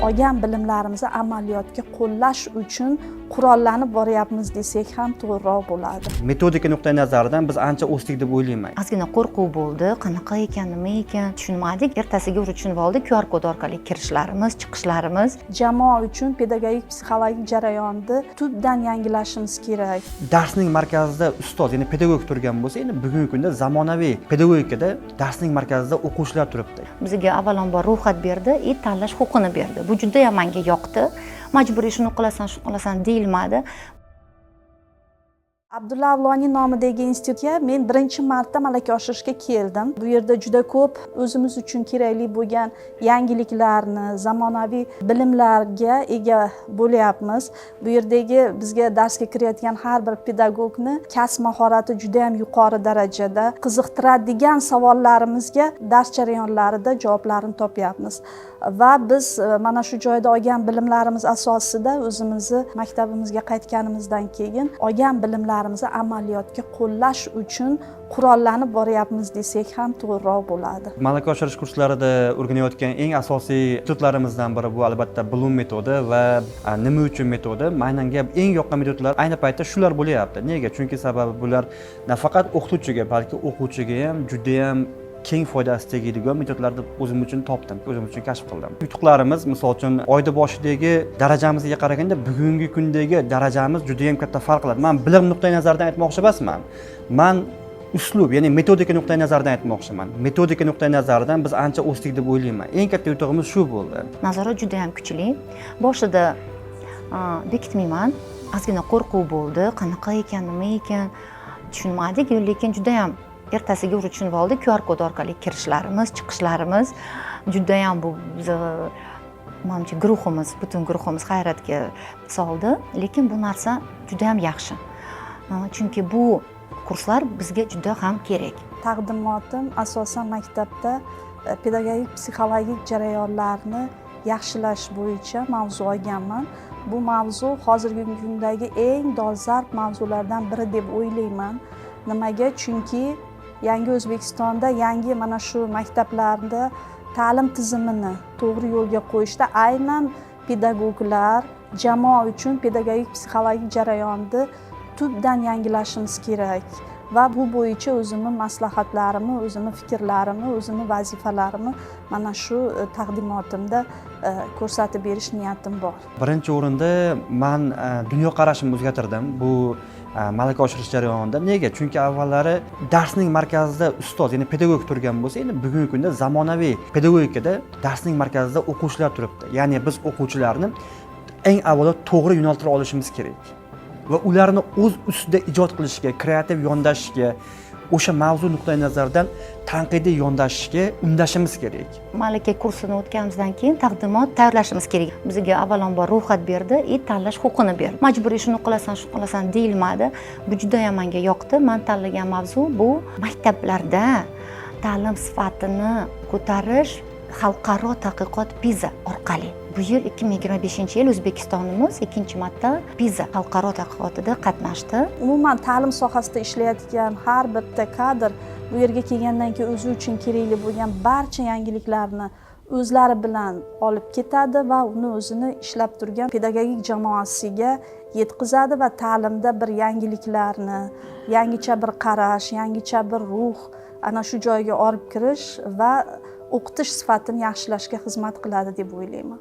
olgan bilimlarimizni amaliyotga qo'llash uchun qurollanib boryapmiz desak ham to'g'riroq bo'ladi. Metodika nuqtai nazaridan biz ancha o'sdik deb o'ylayman. Ozgina qo'rquv bo'ldi, qanaqa ekan, nima ekan tushunmadik. Ertasiga tushunib oldik, QR kod orqali kirishlarimiz, chiqishlarimiz. Jamoa uchun pedagogik psixologik jarayonni tubdan yangilashimiz kerak. Darsning markazida ustoz, ya'ni pedagog turgan bo'lsa, endi bugungi kunda zamonaviy pedagogikada darsning markazida o'quvchilar turibdi. Bizga avvalambor ro'yxat berdi, tanlash huquqini berdi. Bu juda ham menga yoqdi. Majburiy shuni qilasan deyilmadi. Abdulla Avloniy nomidagi institutga men birinchi marta malaka oshirishga keldim. Bu yerda juda ko'p o'zimiz uchun kerakli bo'lgan yangiliklarni, zamonaviy bilimlarga ega bo'lyapmiz. Bu yerdagi bizga darsga kirayotgan har bir pedagogni kasb mahorati juda ham yuqori darajada, qiziqtiradigan savollarimizga dars jarayonlarida javoblarni topyapmiz. Va biz mana shu joyda olgan bilimlarimiz asosida o'zimizni maktabimizga qaytganimizdan keyin olgan bilimlarimizni amaliyotga qo'llash uchun qurollanib boryapmiz desak ham to'g'riroq bo'ladi. Malaka oshirish kurslarida o'rganayotgan eng asosiy metodlarimizdan biri bu albatta Bloom metodi va nima uchun metodi. Menga eng yoqqan metodlar ayni paytda shular bo'lyapti. Nega? Chunki sababi bular nafaqat o'qituvchiga, balki o'quvchiga ham juda ham keng foydasi tegadigan metodlarni o'zim uchun topdim, o'zim uchun kashf qildim. Yutuqlarimiz, misol uchun, oyda boshidagi darajamizga qaraganda bugungi kundagi darajamiz juda ham katta farq qiladi. Men bilim nuqtai nazaridan aytmoqchi emasman. Men uslub, ya'ni metodika nuqtai nazaridan aytmoqchiman. Metodika nuqtai nazaridan biz ancha o'sdik deb o'ylayman. Eng katta yutug'imiz shu bo'ldi. Nazorat juda ham kuchli. Boshida bekitmayman, ozgina qo'rquv bo'ldi, qanaqa ekan, nima ekan tushunmadik, lekin juda ham ertasiga tushunib oldik, QR kod orqali kirishlarimiz, chiqishlarimiz juda ham bu menimcha guruhimiz, butun guruhimiz hayratga soldi, lekin bu narsa juda ham yaxshi. Chunki bu kurslar bizga juda ham kerak. Taqdimotim asosan maktabda pedagogik psixologik jarayonlarni yaxshilash bo'yicha mavzu olganman. Bu mavzu hozirgi kundagi eng dolzarb mavzulardan biri deb o'ylayman. Nimaga? Chunki yangi O'zbekistonda yangi mana shu maktablarda ta'lim tizimini to'g'ri yo'lga qo'yishda aynan pedagoglar jamoa uchun pedagogik psixologik jarayonni tubdan yangilashimiz kerak. Va bu bo'yicha o'zimni maslahatlarimni, o'zimni fikrlarimni, o'zimni vazifalarimni mana shu taqdimotimda ko'rsatib berish niyatim bor. Birinchi o'rinda men dunyoqarashimni o'zgartirdim. Bu malaka oshirish jarayonida. Nega? Chunki avvallari darsning markazida ustoz, ya'ni pedagog turgan bo'lsa, endi bugungi kunda zamonaviy pedagogikada darsning markazida o'quvchilar turibdi. Ya'ni biz o'quvchilarni eng avvalo to'g'ri yo'naltira olishimiz kerak. Va ularni o'z ustida ijod qilishga, kreativ yondashishga, o'sha mavzu nuqtai nazaridan tanqidiy yondashishga undashimiz kerak. Malaka kursini o'tganimizdan keyin taqdimot tayyorlashimiz kerak. Bizga avvalambor ro'yxat berdi, tanlash huquqini berdi. Majburiy shuni qilasan deyilmadi. Bu juda ham menga yoqdi. Men tanlagan mavzu bu maktablarda ta'lim sifatini ko'tarish xalqaro tadqiqot PISA orqali. Bu yil 2025-yil O'zbekistonimiz ikkinchi marta PISA xalqaro tadqiqotida qatnashdi. Umuman ta'lim sohasida ishlayotgan har bitta kadr bu yerga kelgandan keyin o'zi uchun kerakli bo'lgan barcha yangiliklarni o'zlari bilan olib ketadi va uni o'zini ishlab turgan pedagogik jamoasiga yetkazadi va ta'limda bir yangiliklarni, yangicha bir qarash, yangicha bir ruh ana shu joyga olib kirish va o'qitish sifatini yaxshilashga xizmat qiladi deb o'ylayman.